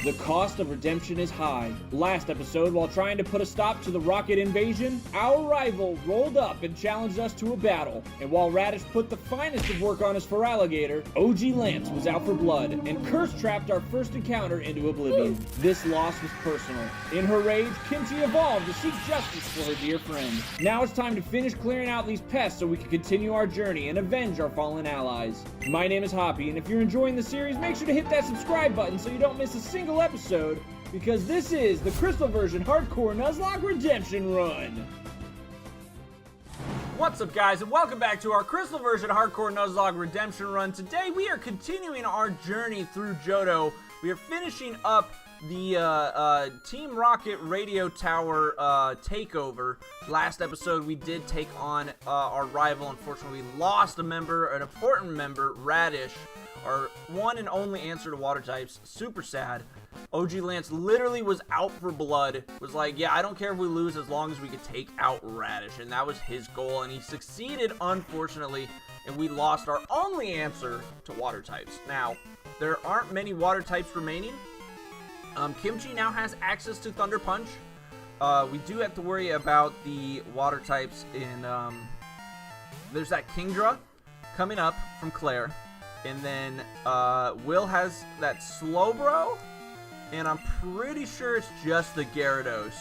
The cost of redemption is high. Last episode, while trying to put a stop to the rocket invasion, our rival rolled up and challenged us to a battle. And while Radish put the finest of work on his alligator, OG Lance was out for blood and curse-trapped our first encounter into oblivion. This loss was personal. In her rage, Kimchi evolved to seek justice for her dear friend. Now it's time to finish clearing out these pests so we can continue our journey and avenge our fallen allies. My name is Hoppy, and if you're enjoying the series, make sure to hit that subscribe button so you don't miss a single episode, because this is the Crystal version Hardcore Nuzlocke Redemption Run. What's up, guys, and welcome back to our Crystal version Hardcore Nuzlocke Redemption Run. Today we are continuing our journey through Johto. We are finishing up the Team Rocket radio tower takeover. Last episode we did take on our rival. Unfortunately, we lost a member, an important member, Radish, our one and only answer to water types. Super sad. OG Lance literally was out for blood, was like, yeah, I don't care if we lose as long as we could take out Radish, and that was his goal, and he succeeded, unfortunately, and we lost our only answer to water types. Now, there aren't many water types remaining. Kimchi now has access to Thunder Punch. We do have to worry about the water types in, there's that Kingdra coming up from Claire. And then Will has that Slowbro, and I'm pretty sure it's just the Gyarados.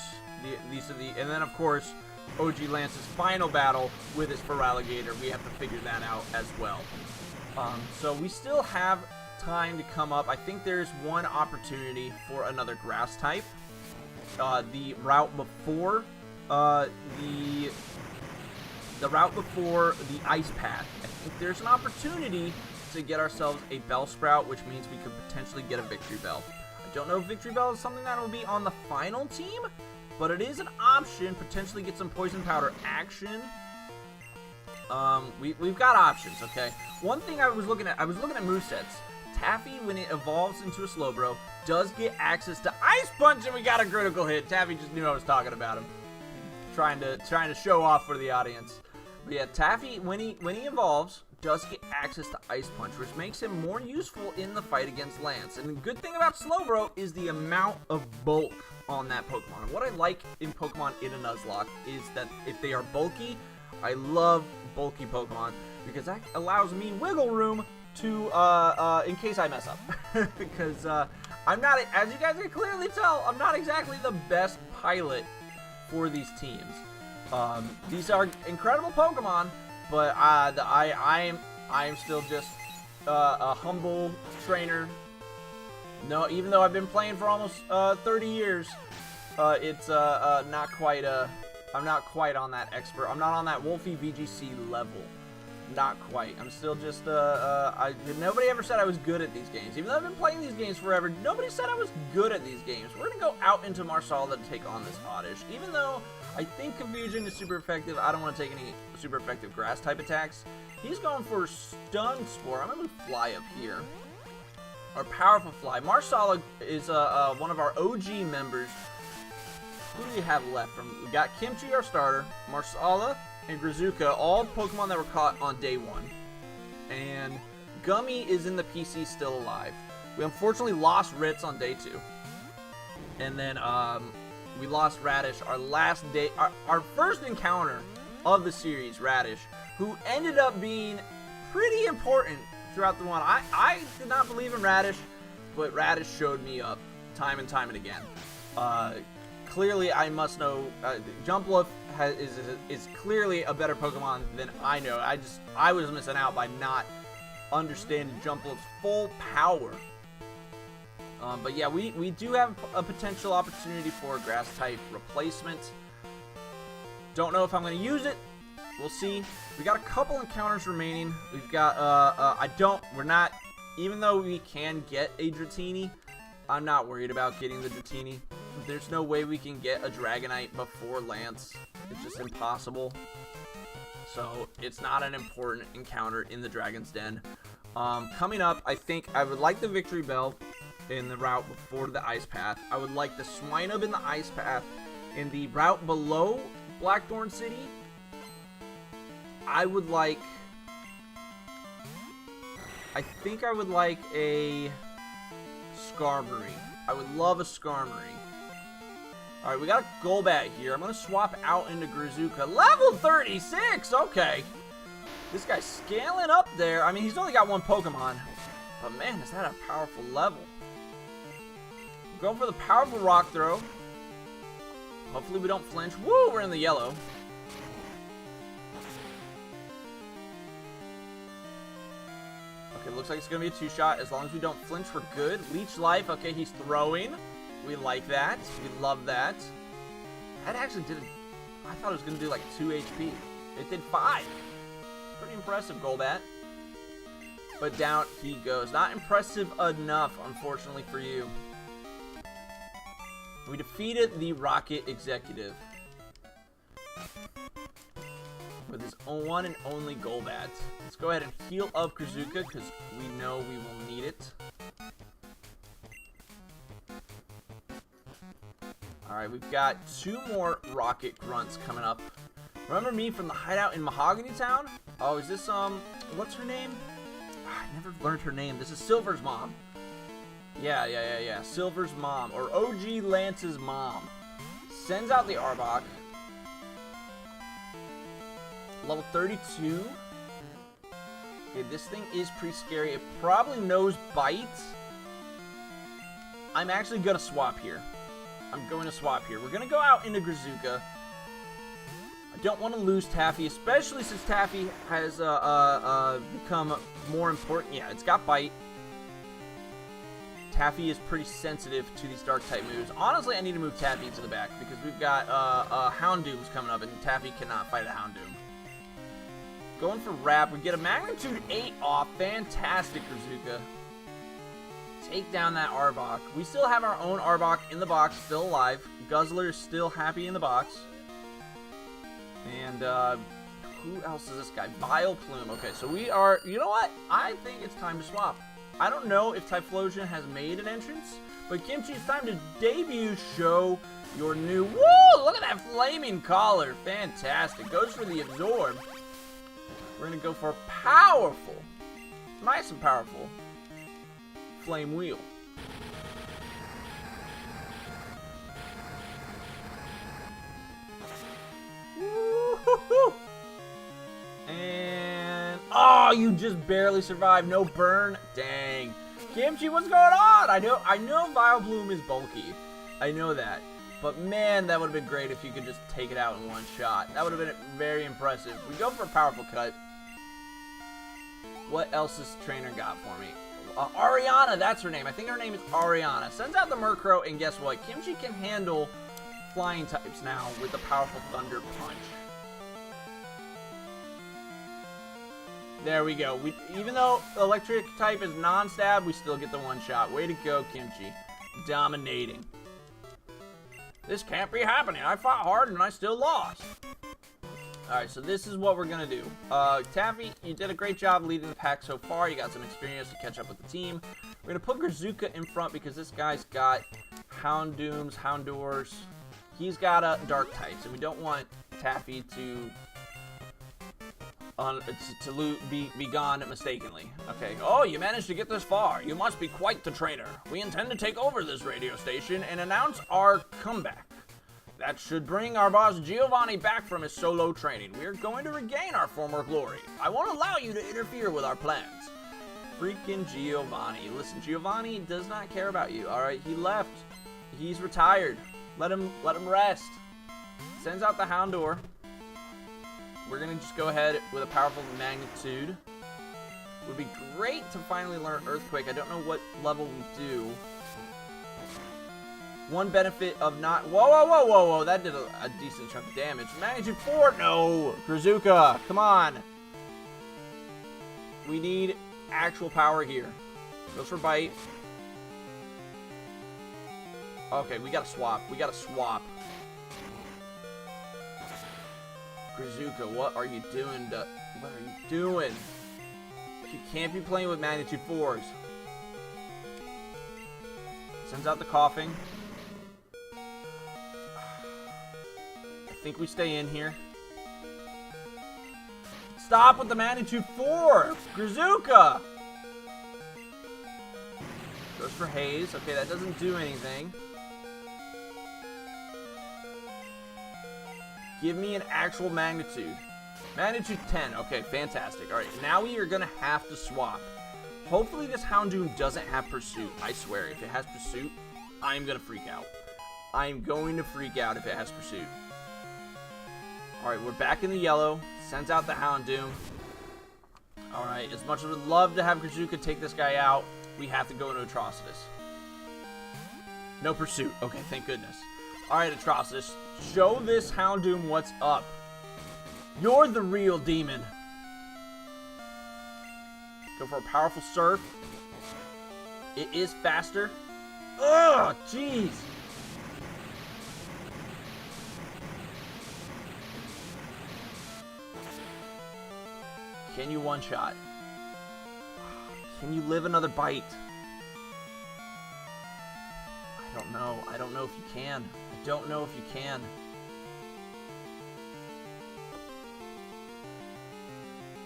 And then of course OG Lance's final battle with his alligator. We have to figure that out as well. So we still have time to come up. I think there's one opportunity for another grass type. The route before the route before the ice path. I think there's an opportunity to get ourselves a Bellsprout, which means we could potentially get a Victory Bell. I don't know if Victory Bell is something that will be on the final team, but it is an option. Potentially get some Poison Powder action. We've got options, okay? One thing I was looking at movesets. Taffy, when it evolves into a Slowbro, does get access to Ice Punch, and we got a critical hit. Taffy just knew I was talking about him. Trying to show off for the audience. But yeah, Taffy, when he evolves, does get access to Ice Punch, which makes him more useful in the fight against Lance. And the good thing about Slowbro is the amount of bulk on that Pokemon. And what I like in Pokemon in a Nuzlocke is that if they are bulky, I love bulky Pokemon, because that allows me wiggle room to, in case I mess up. Because I'm not, as you guys can clearly tell, I'm not exactly the best pilot for these teams. These are incredible Pokemon, but I am still just a humble trainer. No, even though I've been playing for almost 30 years, it's not quite I'm not quite on that expert. I'm not on that Wolfie VGC level. Not quite. I'm still just nobody ever said I was good at these games. Even though I've been playing these games forever, nobody said I was good at these games. We're gonna go out into Marsala to take on this Oddish. Even though I think Confusion is super effective, I don't want to take any super effective grass type attacks. He's going for Stun Spore. I'm gonna fly up here. Our powerful fly. Marsala is one of our OG members. Who do we have left? We got Kimchi, our starter, Marsala, and Grizuka, all Pokemon that were caught on day 1. And Gummy is in the PC still alive. We unfortunately lost Ritz on day 2. And then we lost Radish, our last day, our first encounter of the series, Radish, who ended up being pretty important throughout the run. I did not believe in Radish, but Radish showed me up time and time and again. Clearly, I must know, Jumpluff is clearly a better Pokemon than I know. I was missing out by not understanding Jumpluff's full power. But yeah, we do have a potential opportunity for a grass type replacement. Don't know if I'm going to use it. We'll see. We got a couple encounters remaining. We've got, we're not, even though we can get a Dratini, I'm not worried about getting the Dratini. There's no way we can get a Dragonite before Lance. It's just impossible. So it's not an important encounter in the Dragon's Den. Coming up, I think I would like the Victory Bell in the route before the Ice Path. I would like the Swinub in the Ice Path. In the route below Blackthorn City, I think I would like a Skarmory. I would love a Skarmory. Alright, we got a Golbat here. I'm going to swap out into Grizuka. Level 36! Okay. This guy's scaling up there. I mean, he's only got one Pokemon. But man, is that a powerful level. Go for the powerful Rock Throw. Hopefully we don't flinch. Woo! We're in the yellow. Okay, looks like it's going to be a two-shot. As long as we don't flinch, we're good. Leech Life. Okay, he's throwing. We like that. We love that. That actually did... I thought it was going to do like 2 HP. It did 5. Pretty impressive, Golbat. But down he goes. Not impressive enough, unfortunately, for you. We defeated the Rocket Executive with his one and only Golbat. Let's go ahead and heal up Grizuka because we know we will need it. Alright, we've got 2 more Rocket Grunts coming up. Remember me from the hideout in Mahogany Town? Oh, is this, what's her name? I never learned her name. This is Silver's mom. Yeah. Silver's mom, or OG Lance's mom. Sends out the Arbok. Level 32. Okay, this thing is pretty scary. It probably knows Bite. I'm actually going to swap here. I'm going to swap here. We're going to go out into Grizuka. I don't want to lose Taffy, especially since Taffy has become more important. Yeah, it's got Bite. Taffy is pretty sensitive to these Dark-type moves. Honestly, I need to move Taffy to the back because we've got Houndoom's coming up, and Taffy cannot fight a Houndoom. Going for Wrap. We get a Magnitude 8 off. Fantastic, Grizuka. Take down that Arbok. We still have our own Arbok in the box, still alive. Guzzler is still happy in the box. And, who else is this guy? Vileplume. Okay, so we are... You know what? I think it's time to swap. I don't know if Typhlosion has made an entrance, but Kimchi, it's time to debut. Show your new... Woo! Look at that flaming collar. Fantastic. Goes for the Absorb. We're going to go for powerful. Nice and powerful. Flame Wheel. Woo-hoo-hoo! And oh, you just barely survived. No burn. Dang. Kimchi, what's going on? I know Vileplume is bulky. I know that. But man, that would have been great if you could just take it out in one shot. That would have been very impressive. We go for a powerful cut. What else has trainer got for me? Ariana, that's her name. I think her name is Ariana. Sends out the Murkrow, and guess what? Kimchi can handle flying types now with the powerful Thunder Punch. There we go. Even though electric type is non-stab, we still get the one shot. Way to go, Kimchi. Dominating. This can't be happening. I fought hard and I still lost. Alright, so this is what we're going to do. Taffy, you did a great job leading the pack so far. You got some experience to catch up with the team. We're going to put Grizuka in front because this guy's got Houndooms, Houndours. He's got a Dark types, and we don't want Taffy to be gone mistakenly. Okay. Oh, you managed to get this far. You must be quite the trainer. We intend to take over this radio station and announce our comeback. That should bring our boss Giovanni back from his solo training. We're going to regain our former glory. I won't allow you to interfere with our plans. Freaking Giovanni. Listen, Giovanni does not care about you. All right, he left. He's retired. Let him rest. Sends out the Houndour. We're going to just go ahead with a powerful Magnitude. Would be great to finally learn Earthquake. I don't know what level we do. One benefit of not... Whoa. That did a decent chunk of damage. Magnitude 4. No. Grizuka. Come on. We need actual power here. Goes for Bite. Okay, we got to swap. Grizuka, what are you doing? What are you doing? You can't be playing with Magnitude 4s. Sends out the Coughing. I think we stay in here. Stop with the Magnitude 4! Grizuka! Goes for Haze. Okay, that doesn't do anything. Give me an actual magnitude. Magnitude 10. Okay, fantastic. All right, now we are going to have to swap. Hopefully this Houndoom doesn't have Pursuit. I swear, if it has Pursuit, I'm going to freak out. I'm going to freak out if it has Pursuit. All right, we're back in the yellow. Sends out the Houndoom. All right, as much as we'd love to have Kazuka take this guy out, we have to go into Atrocitus. No Pursuit. Okay, thank goodness. All right, Atrocitus, show this Houndoom what's up. You're the real demon. Go for a powerful Surf. It is faster. Ugh, jeez. Can you one-shot? Can you live another bite? I don't know. I don't know if you can. I don't know if you can.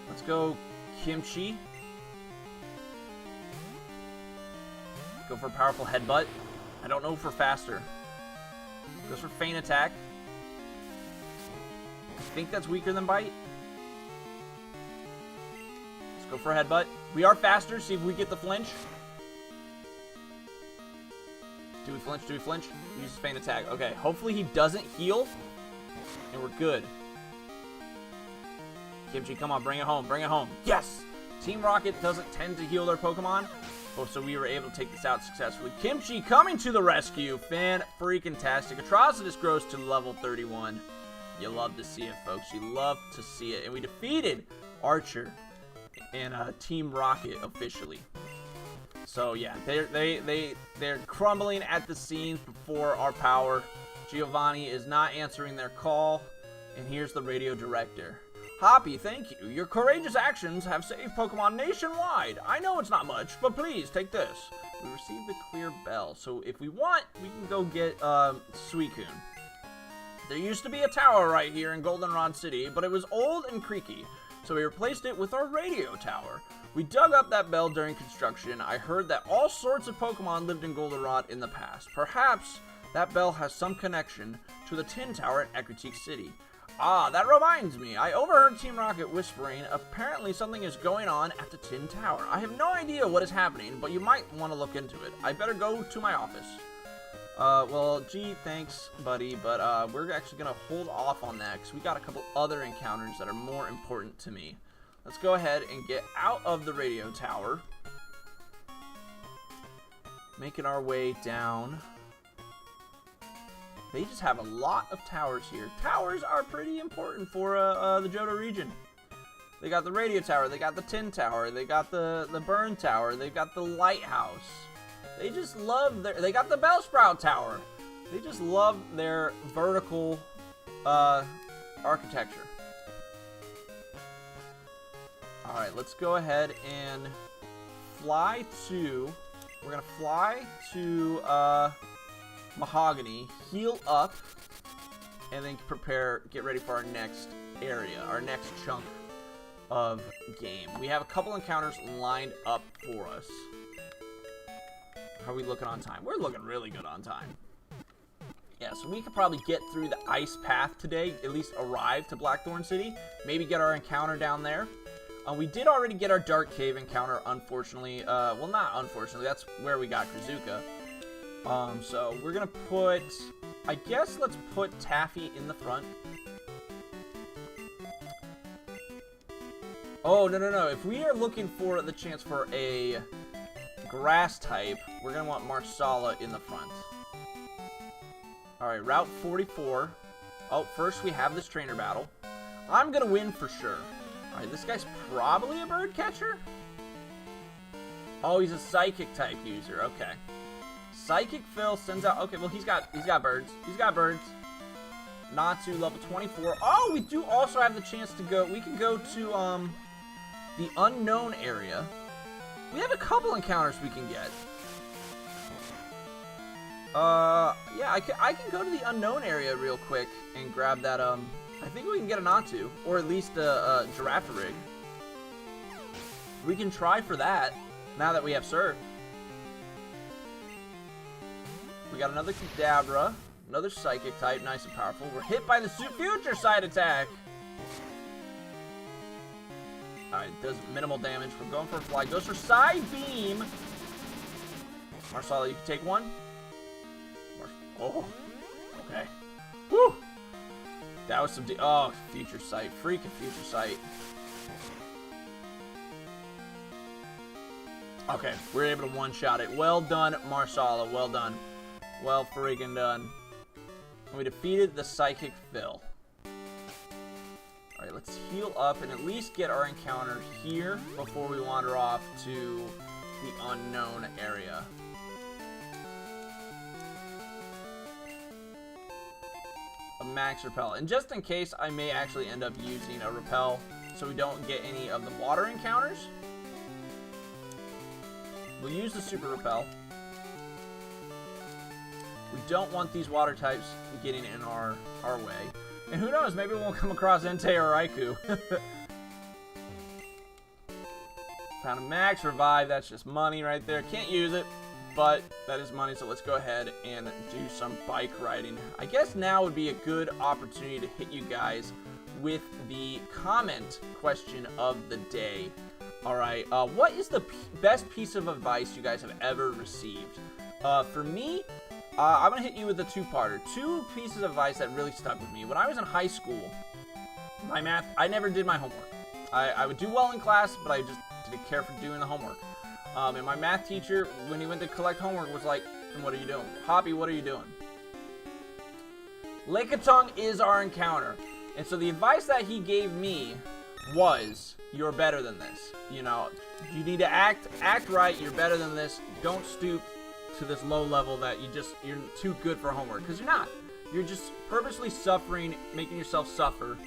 Let's go Kimchi. Go for a powerful Headbutt. I don't know if we're faster. Goes for Feint Attack. I think that's weaker than Bite. Let's go for a Headbutt. We are faster. See if we get the flinch. Do we flinch? Do we flinch? Use Feint Attack. Okay, hopefully he doesn't heal. And we're good. Kimchi, come on, bring it home, bring it home. Yes! Team Rocket doesn't tend to heal their Pokemon. Oh, so we were able to take this out successfully. Kimchi coming to the rescue. Fan-freaking-tastic. Atrocitus grows to level 31. You love to see it, folks. You love to see it. And we defeated Archer and Team Rocket officially. So, yeah, they're crumbling at the seams before our power. Giovanni is not answering their call. And here's the radio director. Hoppy, thank you. Your courageous actions have saved Pokemon nationwide. I know it's not much, but please, take this. We received the clear bell, so if we want, we can go get, Suicune. There used to be a tower right here in Goldenrod City, but it was old and creaky, so we replaced it with our radio tower. We dug up that bell during construction. I heard that all sorts of Pokemon lived in Goldenrod in the past. Perhaps that bell has some connection to the Tin Tower at Ecruteak City. Ah, that reminds me. I overheard Team Rocket whispering. Apparently something is going on at the Tin Tower. I have no idea what is happening, but you might want to look into it. I better go to my office. Well, gee, thanks, buddy, but we're actually going to hold off on that because we got a couple other encounters that are more important to me. Let's go ahead and get out of the radio tower. Making our way down. They just have a lot of towers here. Towers are pretty important for the Johto region. They got the radio tower, they got the tin tower, they got the burn tower, they got the lighthouse. They just love they got the Bellsprout tower. They just love their vertical architecture. All right, let's go ahead and fly to. We're gonna fly to Mahogany, heal up, and then get ready for our next area, our next chunk of game. We have a couple encounters lined up for us. How are we looking on time? We're looking really good on time. Yeah, so we could probably get through the ice path today, at least arrive to Blackthorn City, maybe get our encounter down there. We did already get our Dark Cave encounter, unfortunately. Well, not unfortunately, that's where we got Krizuka. So we're gonna put, I guess let's put Taffy in the front. Oh, no. If we are looking for the chance for a grass type, we're gonna want Marsala in the front. Alright, Route 44. Oh, first we have this trainer battle. I'm gonna win for sure. Alright, this guy's probably a bird catcher? Oh, he's a psychic type user, okay. Psychic Phil sends out, okay, well he's got birds. He's got birds. Natsu level 24. Oh, we do also have the chance to go, we can go to the unknown area. We have a couple encounters we can get. Yeah, I can go to the unknown area real quick and grab that, I think we can get a Natsu, or at least a Girafarig. We can try for that, now that we have Surf. We got another Kadabra, another Psychic type, nice and powerful. We're hit by the future side attack. Alright, it does minimal damage. We're going for a fly. Goes for Side Beam. Marsala, you can take one. Oh, okay. Woo! That was some... oh, Future Sight. Freaking Future Sight. Okay, we're able to one-shot it. Well done, Marsala. Well done. Well freaking done. We defeated the Psychic Phil. Alright, let's heal up and at least get our encounter here before we wander off to the unknown area. A max repel. And just in case, I may actually end up using a repel so we don't get any of the water encounters. We'll use the super repel. We don't want these water types getting in our way. And who knows, maybe we'll come across Entei or Raikou. Found a max revive, that's just money right there. Can't use it, but that is money, so let's go ahead and do some bike riding. I guess now would be a good opportunity to hit you guys with the comment question of the day. Alright, what is the best piece of advice you guys have ever received? For me, I'm going to hit you with a two-parter. Two pieces of advice that really stuck with me. When I was in high school, my math, I never did my homework. I would do well in class, but I just didn't care for doing the homework. And my math teacher, when he went to collect homework, was like, what are you doing? Hoppy, what are you doing? Lickitung is our encounter. And so the advice that he gave me was, you're better than this. You know, you need to act right, you're better than this. Don't stoop to this low level that you're too good for homework, because you're not. You're just purposely suffering, making yourself suffer,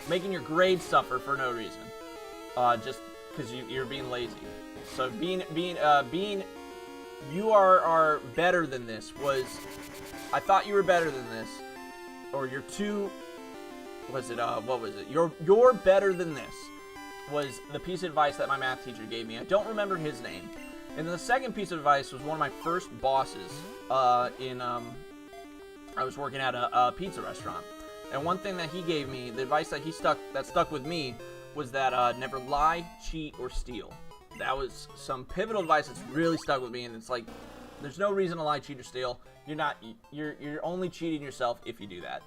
making your grades suffer for no reason, just because you're being lazy. So you are better than this was, I thought you were better than this, or you're too, what was it? You're better than this was the piece of advice that my math teacher gave me. I don't remember his name. And then the second piece of advice was one of my first bosses I was working at a pizza restaurant. And one thing that he gave me, the advice that stuck with me, was that never lie, cheat, or steal. That was some pivotal advice that's really stuck with me, and it's like, there's no reason to lie, cheat, or steal. You're only cheating yourself if you do that.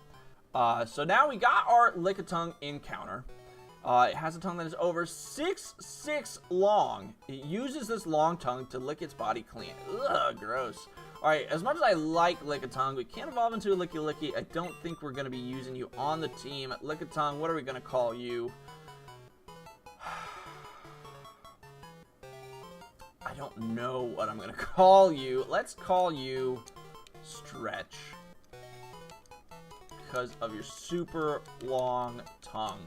So now we got our Lickitung encounter. It has a tongue that is over 6'6" long. It uses this long tongue to lick its body clean. Ugh, gross. Alright, as much as I like Lickitung, we can't evolve into a Licky Licky. I don't think we're going to be using you on the team. Lickitung, what are we going to call you? I don't know what I'm going to call you. Let's call you Stretch, because of your super long tongue.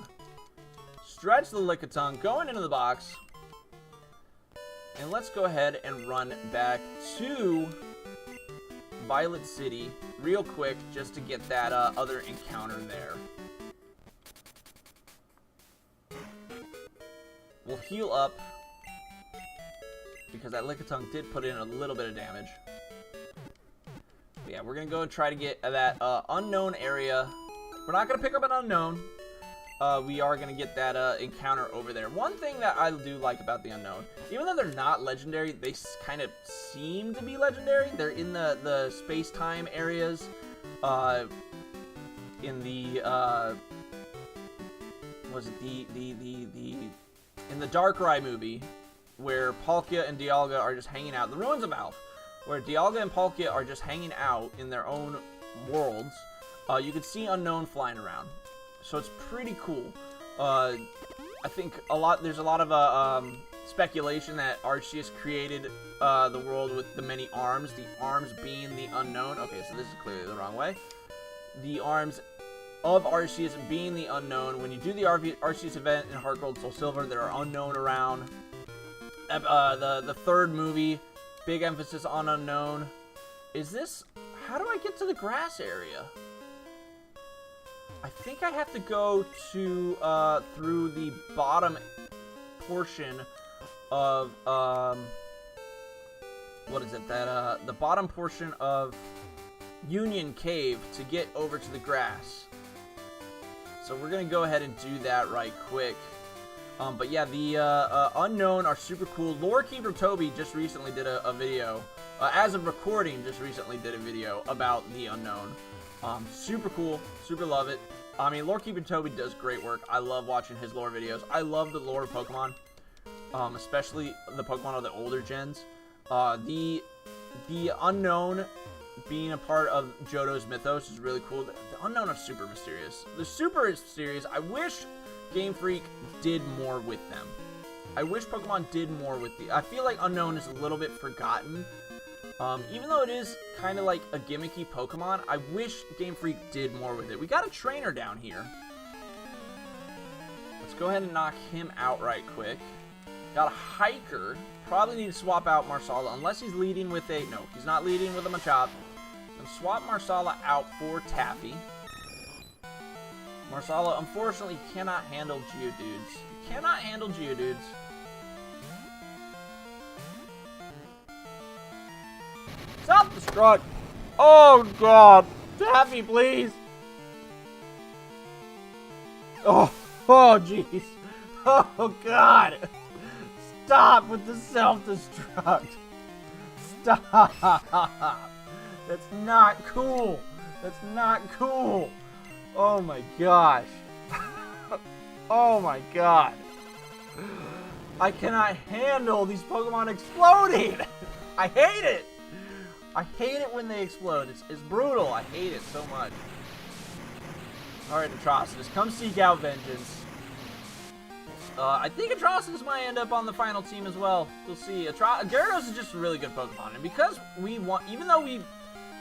Stretch the Lickitung, going into the box. And let's go ahead and run back to Violet City real quick just to get that other encounter there. We'll heal up because that Lickitung did put in a little bit of damage. But yeah, we're going to go and try to get that unknown area. We're not going to pick up an unknown. We are going to get that encounter over there. One thing that I do like about the unknown, even though they're not legendary, they kind of seem to be legendary. They're in the space-time areas. In the in the Darkrai movie, where Palkia and Dialga are just hanging out. The Ruins of Alph, where Dialga and Palkia are just hanging out in their own worlds. You can see Unknown flying around. So it's pretty cool. I think there's a lot of speculation that Arceus created the world with the many arms, the arms being the unknown. Okay, so this is clearly the wrong way. The arms of Arceus being the unknown. When you do the Arceus event in Heart Gold Soul Silver, there are unknown around. The third movie, big emphasis on unknown. Is this... How do I get to the grass area? I think I have to go to through the bottom portion of what is it? That the bottom portion of Union Cave to get over to the grass. So we're gonna go ahead and do that right quick. But yeah, the Unknown are super cool. Lore Keeper Toby just recently did a video, as of recording, just recently did a video about the Unknown. Super cool, super love it. I mean, Lore Keeper Toby does great work. I love watching his lore videos. I love the lore of Pokemon, especially the Pokemon of the older gens. The Unknown being a part of Johto's mythos is really cool. The Unknown are super mysterious. They're super mysterious. I wish Game Freak did more with them. I wish Pokemon did more with the... I feel like Unknown is a little bit forgotten. Even though it is kind of like a gimmicky Pokemon, I wish Game Freak did more with it. We got a trainer down here. Let's go ahead and knock him out right quick. Got a Hiker. Probably need to swap out Marsala, unless he's leading with a... No, he's not leading with a Machop. Gonna swap Marsala out for Taffy. Marsala, unfortunately, cannot handle Geodudes. Cannot handle Geodudes. Self-destruct! Oh, God! Taffy, please! Oh, jeez. Oh, God! Stop with the self-destruct! Stop! That's not cool! That's not cool! Oh my gosh! Oh my god! I cannot handle these Pokemon exploding! I hate it! I hate it when they explode. It's brutal. I hate it so much. Alright, Atrocitus, come seek out vengeance. I think Atrocitus might end up on the final team as well. We'll see. Gyarados is just a really good Pokemon, and because we want, even though we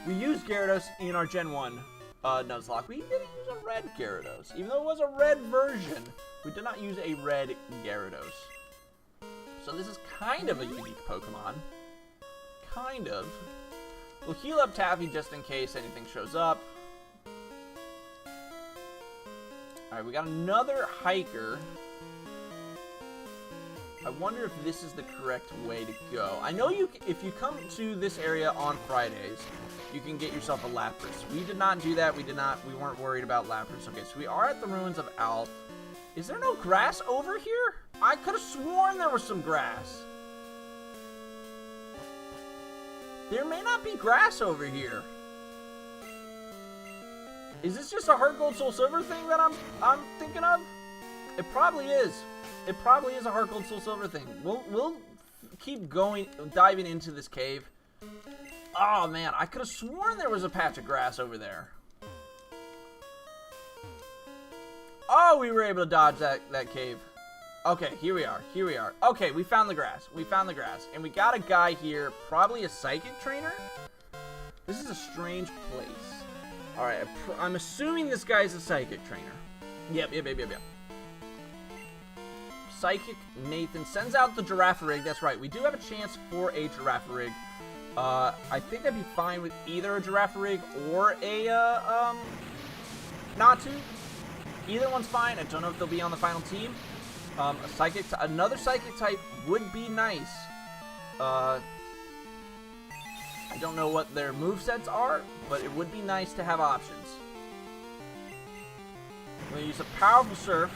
used Gyarados in our Gen 1 Nuzlocke, we didn't use a red Gyarados. Even though it was a red version, we did not use a red Gyarados. So this is kind of a unique Pokemon. Kind of. We'll heal up Taffy just in case anything shows up. Alright, we got another Hiker. I wonder if this is the correct way to go. I know if you come to this area on Fridays, you can get yourself a Lapras. We did not do that. We weren't worried about Lapras. Okay, so we are at the ruins of Alph. Is there no grass over here? I could have sworn there was some grass. There may not be grass over here. Is this just a Heart Gold Soul Silver thing that I'm thinking of? It probably is. It probably is a Heart Gold Soul Silver thing. We'll keep going, diving into this cave. Oh man, I could have sworn there was a patch of grass over there. Oh, we were able to dodge that cave. Okay, here we are. Here we are. Okay, we found the grass. We found the grass. And we got a guy here, probably a psychic trainer. This is a strange place. Alright, I'm assuming this guy's a psychic trainer. Yep. Psychic Nathan sends out the Girafarig. That's right. We do have a chance for a Girafarig. I think I'd be fine with either a Girafarig or a, Natu. Either one's fine. I don't know if they'll be on the final team. Another Psychic type would be nice. I don't know what their movesets are, but it would be nice to have options. I'm going to use a powerful Surf.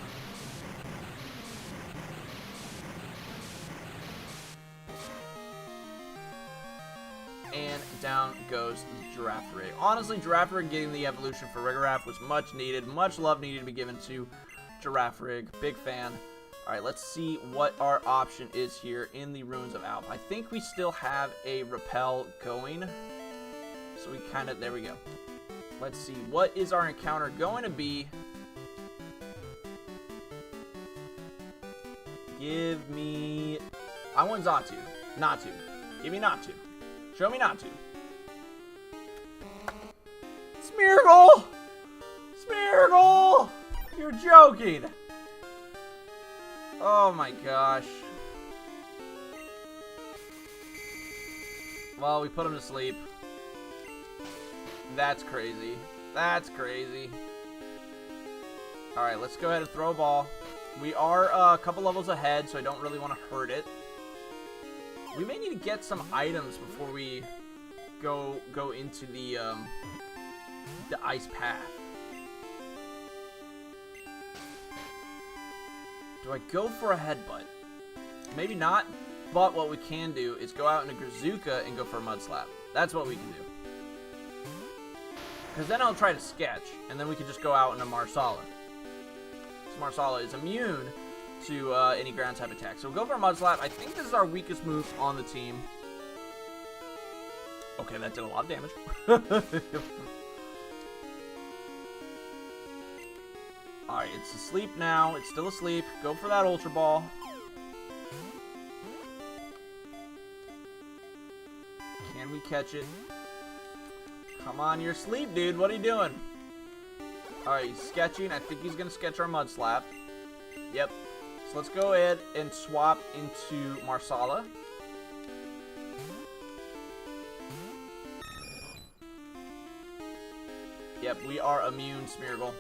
And down goes the Girafarig. Honestly, Girafarig getting the evolution for Rigaraf was much needed. Much love needed to be given to Girafarig. Big fan. Alright, let's see what our option is here in the Ruins of Alph. I think we still have a Repel going. So we kind of... There we go. Let's see. What is our encounter going to be? Give me... I want Xatu. Natu. Give me Natu. Show me Natu. Smeargle! Smeargle! You're joking! Oh my gosh. Well, we put him to sleep. That's crazy. That's crazy. Alright, let's go ahead and throw a ball. We are a couple levels ahead, so I don't really want to hurt it. We may need to get some items before we go into the ice path. Do I go for a headbutt? Maybe not, but what we can do is go out in a Grazuka and go for a Mud Slap. That's what we can do. Because then I'll try to sketch, and then we can just go out in a Marsala. So Marsala is immune to any ground type attack. So we'll go for a Mud Slap. I think this is our weakest move on the team. Okay, that did a lot of damage. Alright, it's asleep now. It's still asleep. Go for that Ultra Ball. Can we catch it? Come on, you're asleep, dude. What are you doing? Alright, he's sketching. I think he's going to sketch our Mud Slap. Yep. So let's go ahead and swap into Marsala. Yep, we are immune, Smeargle.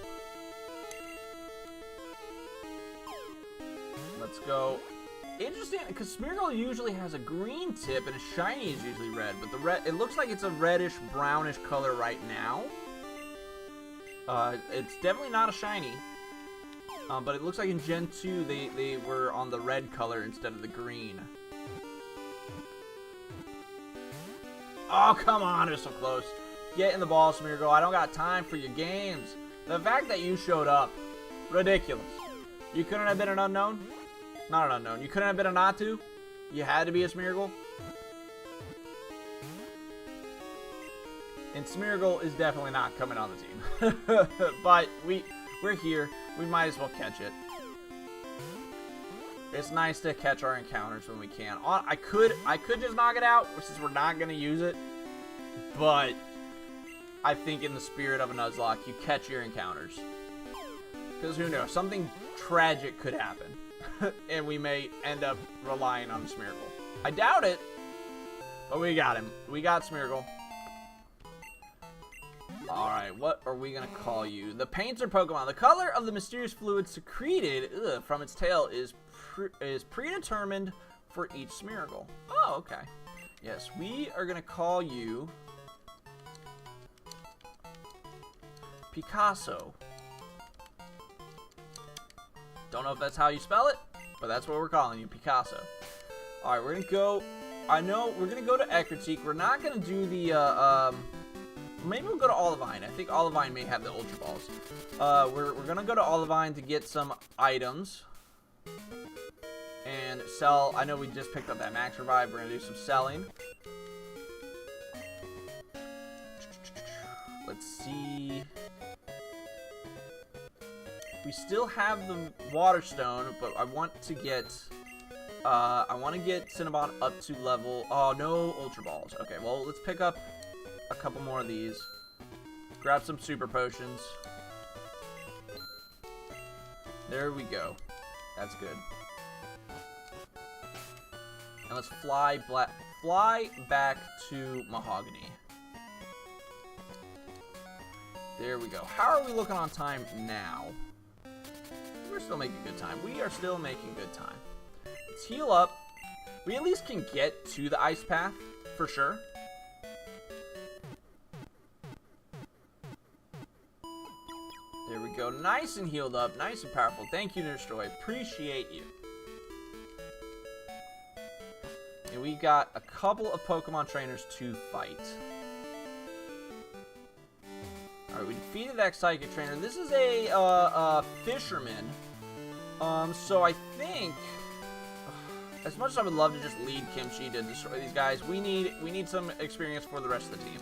Let's go. Interesting, because Smeargle usually has a green tip and a shiny is usually red, but the red, it looks like it's a reddish, brownish color right now. It's definitely not a shiny, but it looks like in Gen 2 they were on the red color instead of the green. Oh, come on, it was so close. Get in the ball, Smeargle. I don't got time for your games. The fact that you showed up, ridiculous. You couldn't have been an unknown? Not an unknown. You couldn't have been a Natu? You had to be a Smeargle? And Smeargle is definitely not coming on the team. But we're here. We might as well catch it. It's nice to catch our encounters when we can. I could just knock it out, since we're not going to use it. But I think in the spirit of a Nuzlocke, you catch your encounters. Because who knows? Something tragic could happen. And we may end up relying on Smeargle. I doubt it. But we got him. We got Smeargle. Alright, what are we going to call you? The Painter Pokemon. The color of the mysterious fluid secreted from its tail is predetermined for each Smeargle. Oh, okay. Yes, we are going to call you Picasso. Don't know if that's how you spell it, but that's what we're calling you, Picasso. Alright, we're going to go... I know we're going to go to Ekritique. We're not going to do the... maybe we'll go to Olivine. I think Olivine may have the Ultra Balls. We're going to go to Olivine to get some items. And sell... I know we just picked up that Max Revive. We're going to do some selling. Let's see... We still have the Water Stone, but I want to get Cinnabon up to level. Oh no, Ultra Balls. Okay, well let's pick up a couple more of these. Grab some Super Potions. There we go. That's good. And let's fly back to Mahogany. There we go. How are we looking on time now? We're still making good time. We are still making good time. Let's heal up. We at least can get to the ice path, for sure. There we go. Nice and healed up. Nice and powerful. Thank you, Destroy. Appreciate you. And we got a couple of Pokemon trainers to fight. Alright, we defeated that Psychic Trainer. This is a fisherman. So I think, as much as I would love to just lead Kimchi to destroy these guys, we need some experience for the rest of the team.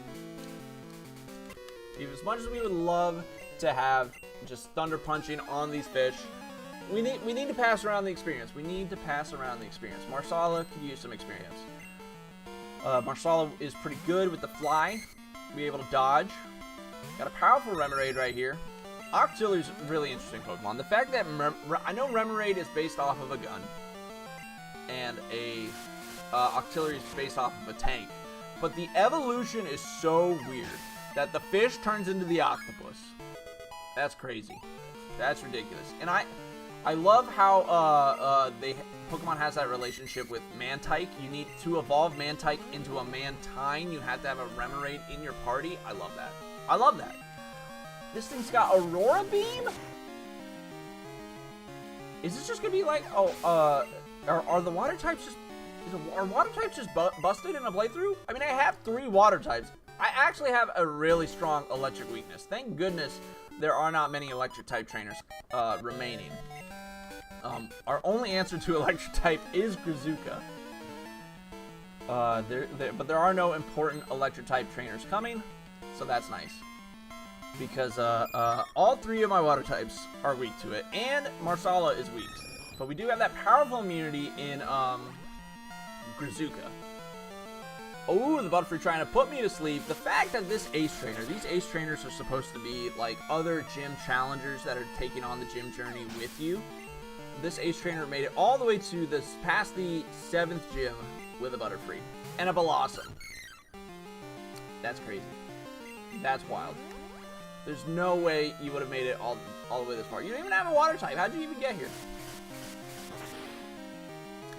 As much as we would love to have just Thunder Punching on these fish, we need to pass around the experience. We need to pass around the experience. Marsala could use some experience. Marsala is pretty good with the fly. Be able to dodge. Got a powerful Remoraid right here. Octillery's a really interesting Pokemon. The fact that I know Remoraid is based off of a gun, and Octillery is based off of a tank, but the evolution is so weird that the fish turns into the octopus. That's crazy. That's ridiculous. And I love how Pokemon has that relationship with Mantike. You need to evolve Mantike into a Mantine. You have to have a Remoraid in your party. I love that. I love that. This thing's got Aurora Beam? Is this just gonna be like, are the water types just, are water types just busted in a playthrough? I mean, I have 3 water types. I actually have a really strong electric weakness. Thank goodness there are not many electric type trainers remaining. Our only answer to electric type is Grizuka. But there are no important electric type trainers coming, so that's nice. Because all 3 of my water types are weak to it, and Marsala is weak. But we do have that powerful immunity in Grizuka. Oh, the Butterfree trying to put me to sleep. The fact that this Ace Trainer, these Ace Trainers are supposed to be like other gym challengers that are taking on the gym journey with you. This Ace Trainer made it all the way to this, past the 7th gym with a Butterfree. And a Blossom. That's crazy. That's wild. There's no way you would have made it all the way this far. You don't even have a water type. How'd you even get here?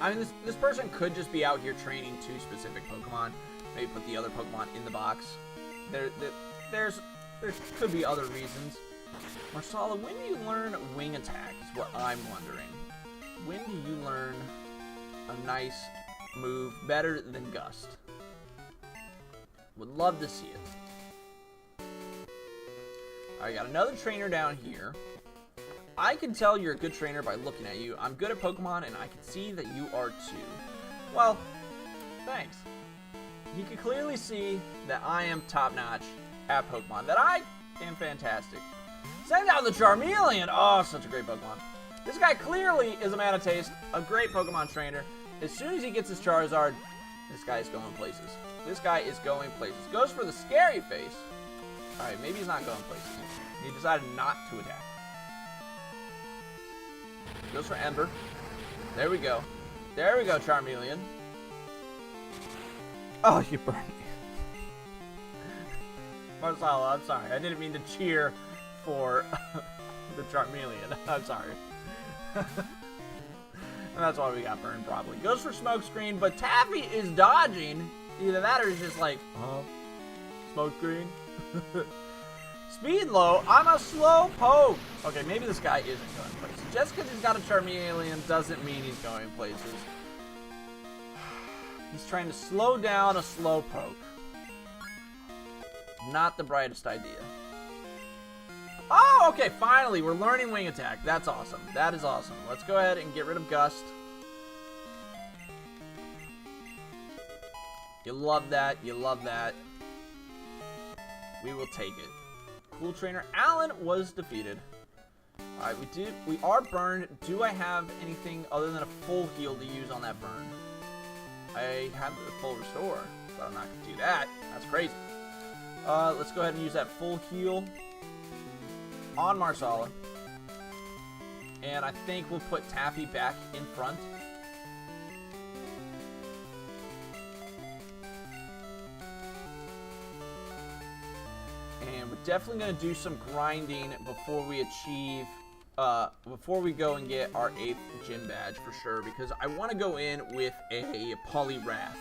I mean, this person could just be out here training 2 specific Pokemon. Maybe put the other Pokemon in the box. There could be other reasons. Marsala, when do you learn Wing Attack is what I'm wondering. When do you learn a nice move better than Gust? Would love to see it. Alright, got another trainer down here. I can tell you're a good trainer by looking at you. I'm good at Pokemon, and I can see that you are too. Well, thanks. You can clearly see that I am top-notch at Pokemon, that I am fantastic. Send out the Charmeleon! Oh, such a great Pokemon. This guy clearly is a man of taste, a great Pokemon trainer. As soon as he gets his Charizard, this guy is going places. This guy is going places. Goes for the scary face. Alright, maybe he's not going places. He decided not to attack. Goes for Ember. There we go. There we go, Charmeleon. Oh, you burned me. Marsala, I'm sorry. I didn't mean to cheer for the Charmeleon. I'm sorry. And that's why we got burned, probably. Goes for Smokescreen, but Taffy is dodging. Either that or he's just like, Smokescreen. Speed low on a slow poke. Okay, maybe this guy isn't going places. Just because he's got a Charmeleon doesn't mean he's going places. He's trying to slow down a slow poke. Not the brightest idea. Oh, okay, finally, we're learning Wing Attack. That's awesome. That is awesome. Let's go ahead and get rid of Gust. You love that. You love that. We will take it. Cool trainer. Alan was defeated. Alright, we are burned. Do I have anything other than a full heal to use on that burn? I have the full restore, but I'm not going to do that. That's crazy. Let's go ahead and use that full heal on Marsala. And I think we'll put Taffy back in front. And we're definitely going to do some grinding before we achieve, before we go and get our 8th gym badge for sure, because I want to go in with a Poliwrath.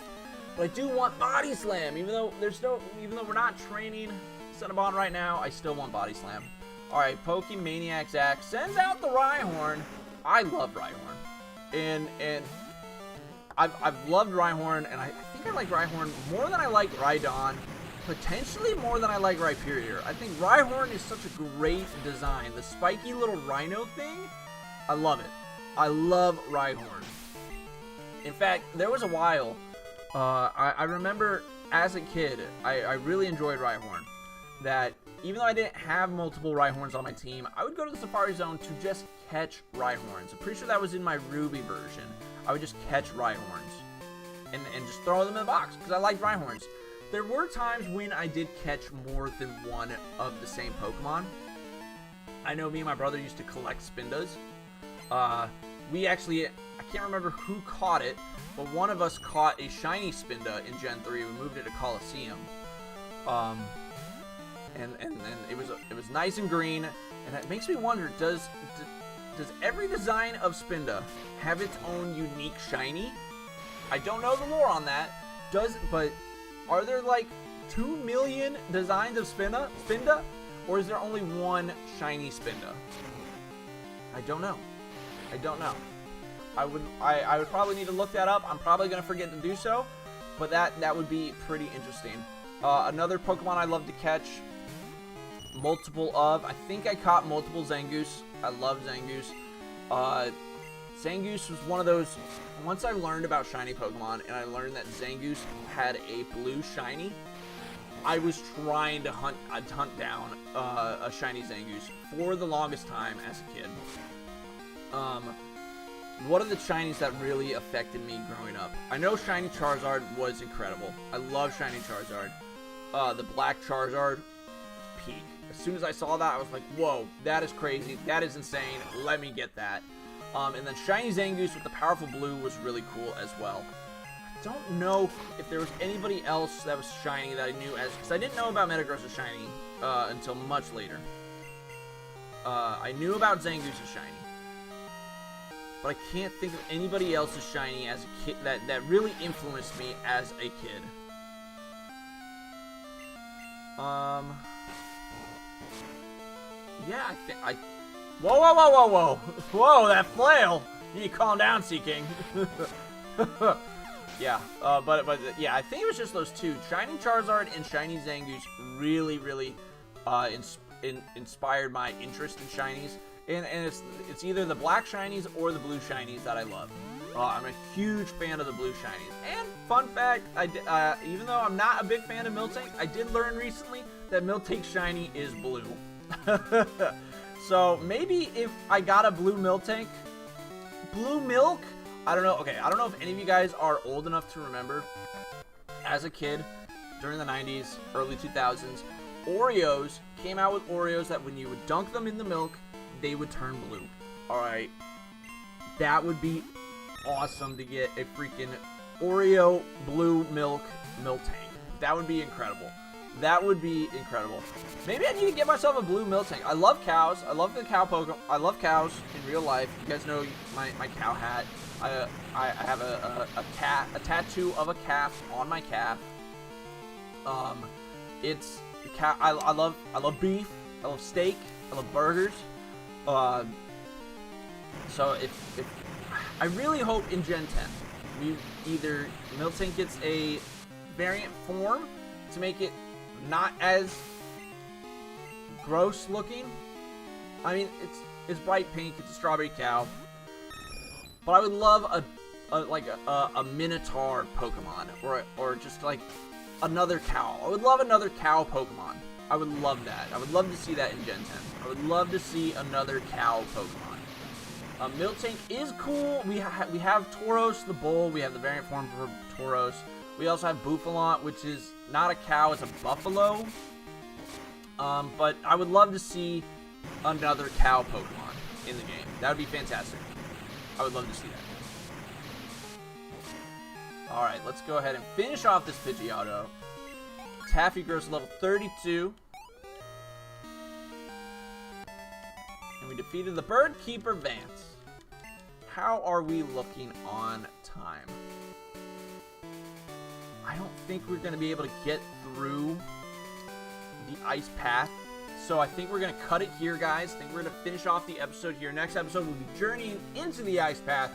But I do want Body Slam, even though we're not training Cinnabon right now, I still want Body Slam. Alright, Pokemaniac Zach sends out the Rhyhorn. I love Rhyhorn. And I've loved Rhyhorn, and I think I like Rhyhorn more than I like Rhydon. Potentially more than I like Rhyperior. I think Rhyhorn is such a great design. The spiky little rhino thing, I love it. I love Rhyhorn. In fact, there was a while, I remember as a kid, I really enjoyed Rhyhorn. That even though I didn't have multiple Rhyhorns on my team, I would go to the Safari Zone to just catch Rhyhorns. I'm pretty sure that was in my Ruby version. I would just catch Rhyhorns and just throw them in the box because I liked Rhyhorns. There were times when I did catch more than one of the same Pokemon. I know me and my brother used to collect Spindas. We actually, I can't remember who caught it, but one of us caught a shiny Spinda in Gen 3. We moved it to Coliseum. And it was nice and green, and it makes me wonder, does Does every design of Spinda have its own unique shiny? I don't know the lore on that. But are there like 2 million designs of Spinda? Or is there only one shiny Spinda? I don't know. I don't know. I would probably need to look that up. I'm probably going to forget to do so. But that would be pretty interesting. Another Pokemon I love to catch. Multiple of. I think I caught multiple Zangoose. I love Zangoose. Zangoose was one of those. Once I learned about shiny Pokemon and I learned that Zangoose had a blue shiny, I was trying to hunt down a shiny Zangoose for the longest time as a kid. One of the shinies that really affected me growing up. I know shiny Charizard was incredible. I love shiny Charizard. The black Charizard, peak. As soon as I saw that, I was like, whoa, that is crazy. That is insane. Let me get that. And then shiny Zangoose with the powerful blue was really cool as well. I don't know if there was anybody else that was shiny that I knew as... Because I didn't know about Metagross shiny until much later. I knew about Zangoose shiny. But I can't think of anybody else's shiny as a kid that really influenced me as a kid. Yeah, Whoa, Whoa, that flail! You need to calm down, Sea King. Yeah, but yeah, I think it was just those two. Shiny Charizard and Shiny Zangoose really inspired my interest in shinies. And it's either the black shinies or the blue shinies that I love. I'm a huge fan of the blue shinies. And fun fact, even though I'm not a big fan of Miltank, I did learn recently that Miltank shiny is blue. So maybe if I got a blue Miltank, blue milk, I don't know. Okay, I don't know if any of you guys are old enough to remember, as a kid, during the 90s, early 2000s, Oreos came out with Oreos that when you would dunk them in the milk, they would turn blue. Alright, that would be awesome to get a freaking Oreo blue milk Miltank. That would be incredible. That would be incredible. Maybe I need to get myself a blue Miltank. I love cows. I love the cow Pokemon. I love cows in real life. You guys know my cow hat. I have a tattoo of a calf on my calf. It's cow. I love beef. I love steak. I love burgers. So if I really hope in Gen 10 either Miltank gets a variant form to make it not as gross looking. I mean, it's bright pink. It's a strawberry cow. But I would love a Minotaur Pokemon or just like another cow. I would love another cow Pokemon. I would love that. I would love to see that in Gen 10. I would love to see another cow Pokemon. Miltank is cool. We have Tauros the bull. We have the variant form for Tauros. We also have Bouffalant, which is not a cow, it's a buffalo. But I would love to see another cow Pokemon in the game. That would be fantastic. I would love to see that. Alright, let's go ahead and finish off this Pidgeotto. Taffy grows to level 32. And we defeated the Bird Keeper Vance. How are we looking on time? I don't think we're going to be able to get through the ice path. So I think we're going to cut it here, guys. I think we're going to finish off the episode here. Next episode, we'll be journeying into the ice path.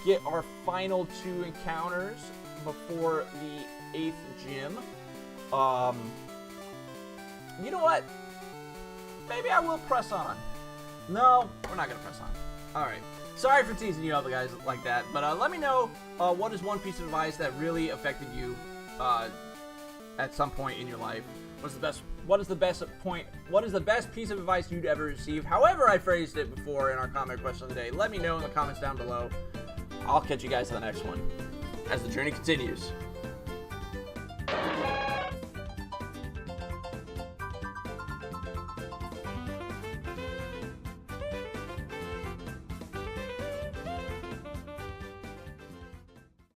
Get our final 2 encounters before the 8th gym. You know what? Maybe I will press on. No, we're not going to press on. Alright. Sorry for teasing you up, guys, like that. But let me know what is one piece of advice that really affected you at some point in your life. What is the best piece of advice you'd ever received? However I phrased it before in our comment question of the day. Let me know in the comments down below. I'll catch you guys in the next one as the journey continues.